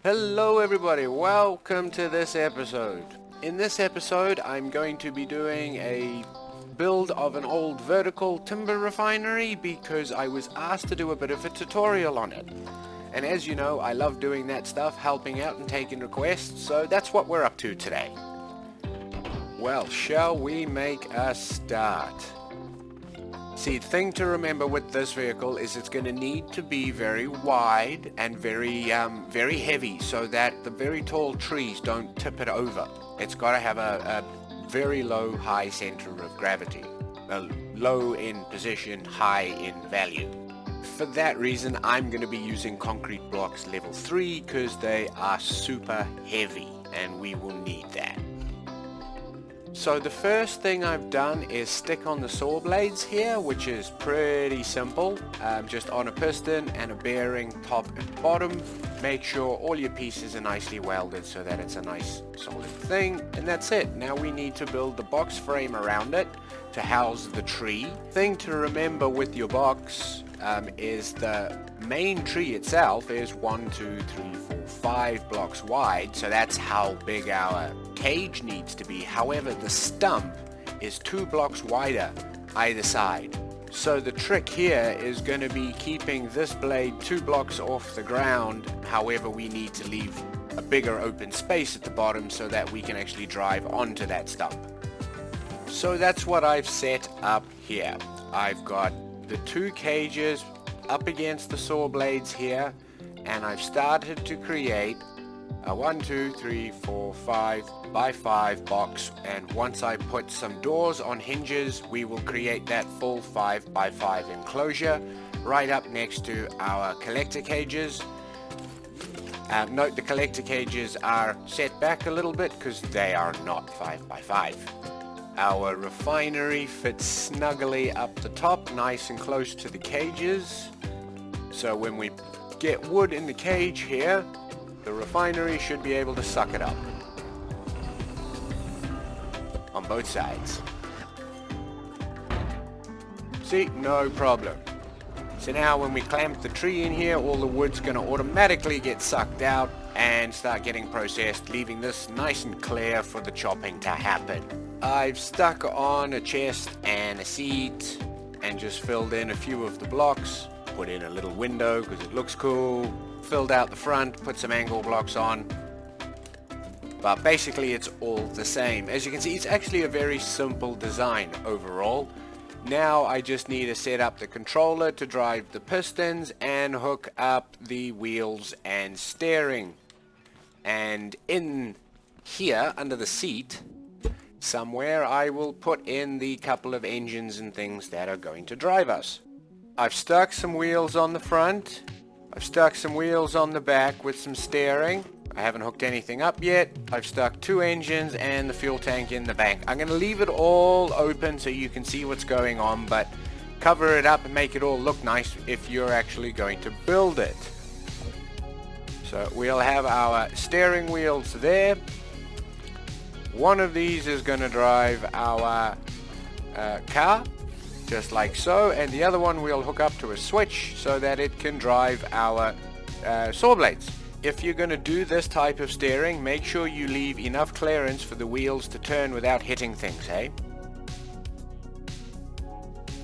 Hello everybody, welcome to this episode. In this episode I'm going to be doing a build of an old vertical timber refinery because I was asked to do a bit of a tutorial on it. And as you know, I love doing that stuff, helping out and taking requests, so that's what we're up to today. Well, shall we make a start? See, the thing to remember with this vehicle is it's going to need to be very wide and very heavy so that the very tall trees don't tip it over. It's got to have a very low, high center of gravity. Low in position, high in value. For that reason, I'm going to be using concrete blocks level 3 because they are super heavy and we will need that. So the first thing I've done is stick on the saw blades here, which is pretty simple. Just on a piston and a bearing top and bottom. Make sure all your pieces are nicely welded so that it's a nice solid thing. And that's it. Now we need to build the box frame around it to house the tree. Thing to remember with your box is the main tree itself is 1, 2, 3, 4, 5 blocks wide, so that's how big our cage needs to be. However, the stump is 2 blocks wider either side. So the trick here is going to be keeping this blade 2 blocks off the ground. However, we need to leave a bigger open space at the bottom so that we can actually drive onto that stump. So that's what I've set up here. I've got the 2 cages up against the saw blades here, and I've started to create a 1, 2, 3, 4, 5 by 5 box, and once I put some doors on hinges we will create that full 5 by 5 enclosure right up next to our collector cages. Note the collector cages are set back a little bit because they are not 5 by 5. Our refinery fits snugly up the top, nice and close to the cages. So when we get wood in the cage here, the refinery should be able to suck it up. On both sides. See, no problem. So now when we clamp the tree in here, all the wood's going to automatically get sucked out and start getting processed, leaving this nice and clear for the chopping to happen. I've stuck on a chest and a seat and just filled in a few of the blocks, put in a little window because it looks cool, filled out the front, put some angle blocks on, but basically it's all the same. As you can see, it's actually a very simple design overall. Now I just need to set up the controller to drive the pistons and hook up the wheels and steering. And in here under the seat somewhere I will put in the couple of engines and things that are going to drive us. I've stuck some wheels on the front, I've stuck some wheels on the back with some steering. I haven't hooked anything up yet. I've stuck 2 engines and the fuel tank in the back. I'm going to leave it all open so you can see what's going on, but cover it up and make it all look nice if you're actually going to build it. So we'll have our steering wheels there. One of these is going to drive our car, just like so, and the other one we'll hook up to a switch so that it can drive our saw blades. If you're going to do this type of steering, make sure you leave enough clearance for the wheels to turn without hitting things, eh?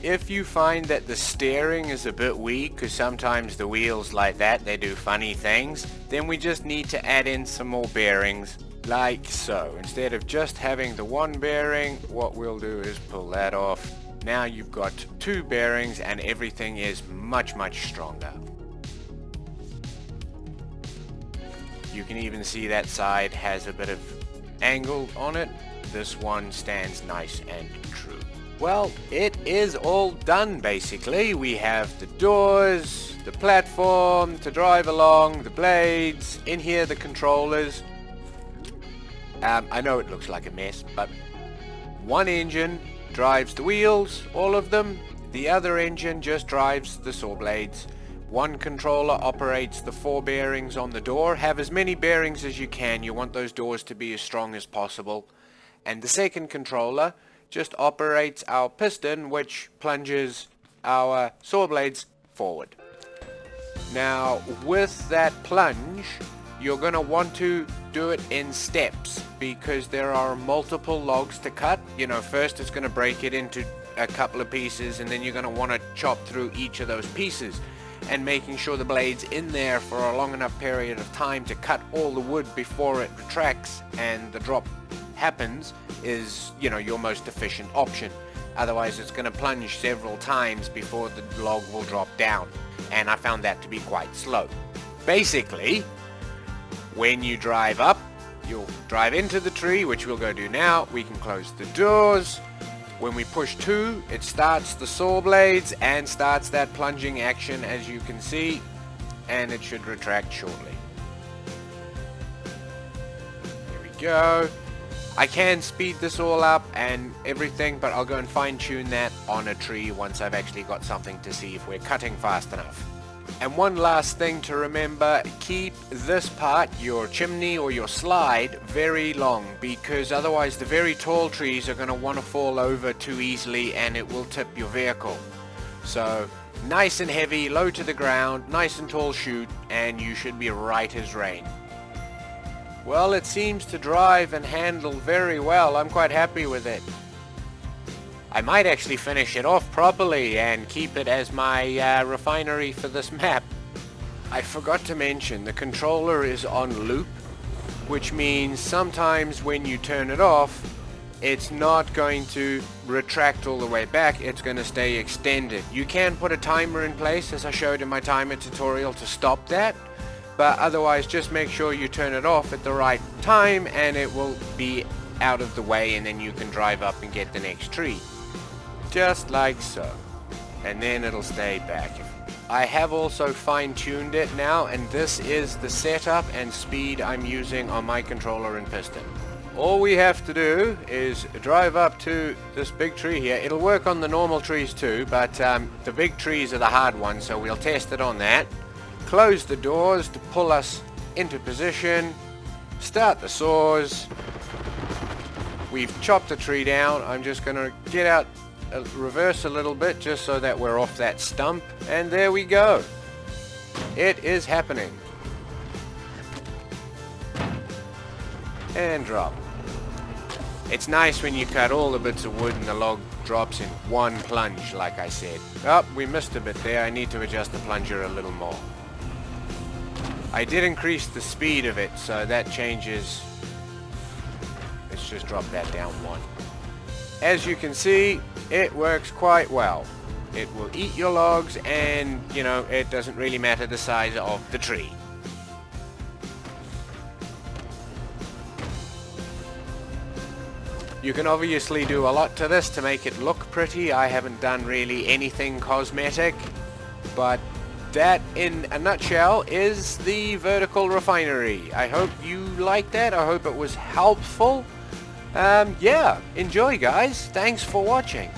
If you find that the steering is a bit weak, because sometimes the wheels like that, they do funny things, then we just need to add in some more bearings, like so. Instead of just having the 1 bearing, what we'll do is pull that off. Now you've got 2 bearings and everything is much stronger. You can even see that side has a bit of angle on it. This one stands nice and true. Well, it is all done basically. We have the doors, the platform to drive along, the blades, in here the controllers. I know it looks like a mess, but 1 engine drives the wheels, all of them. The other engine just drives the saw blades. 1 controller operates the 4 bearings on the door. Have as many bearings as you can. You want those doors to be as strong as possible. And the second controller just operates our piston, which plunges our saw blades forward. Now with that plunge, you're going to want to do it in steps because there are multiple logs to cut. You know, first it's going to break it into a couple of pieces, and then you're going to want to chop through each of those pieces, and making sure the blade's in there for a long enough period of time to cut all the wood before it retracts and the drop happens is, you know, your most efficient option. Otherwise it's going to plunge several times before the log will drop down, and I found that to be quite slow. Basically, when you drive up, you'll drive into the tree, which we'll go do now. We can close the doors. When we push 2, it starts the saw blades and starts that plunging action, as you can see, and it should retract shortly. Here we go. I can speed this all up and everything, but I'll go and fine tune that on a tree once I've actually got something to see if we're cutting fast enough. And one last thing to remember, keep this part, your chimney or your slide, very long, because otherwise the very tall trees are going to want to fall over too easily and it will tip your vehicle. So nice and heavy, low to the ground, nice and tall chute, and you should be right as rain. Well, it seems to drive and handle very well. I'm quite happy with it. I might actually finish it off properly and keep it as my refinery for this map. I forgot to mention the controller is on loop, which means sometimes when you turn it off, it's not going to retract all the way back, it's going to stay extended. You can put a timer in place, as I showed in my timer tutorial, to stop that, but otherwise just make sure you turn it off at the right time and it will be out of the way, and then you can drive up and get the next tree. Just like so. And then it'll stay back. I have also fine-tuned it now, and this is the setup and speed I'm using on my controller and piston. All we have to do is drive up to this big tree here. It'll work on the normal trees too, but the big trees are the hard ones, so we'll test it on that. Close the doors to pull us into position. Start the saws. We've chopped the tree down. I'm just going to get out, reverse a little bit just so that we're off that stump, and there we go. It is happening. And drop. It's nice when you cut all the bits of wood and the log drops in one plunge, like I said. Oh, we missed a bit there. I need to adjust the plunger a little more. I did increase the speed of it, so that changes. Let's just drop that down 1. As you can see, it works quite well. It will eat your logs, and you know, it doesn't really matter the size of the tree. You can obviously do a lot to this to make it look pretty. I haven't done really anything cosmetic, but that in a nutshell is the vertical refinery. I hope you liked that. I hope it was helpful. Yeah, enjoy guys. Thanks for watching.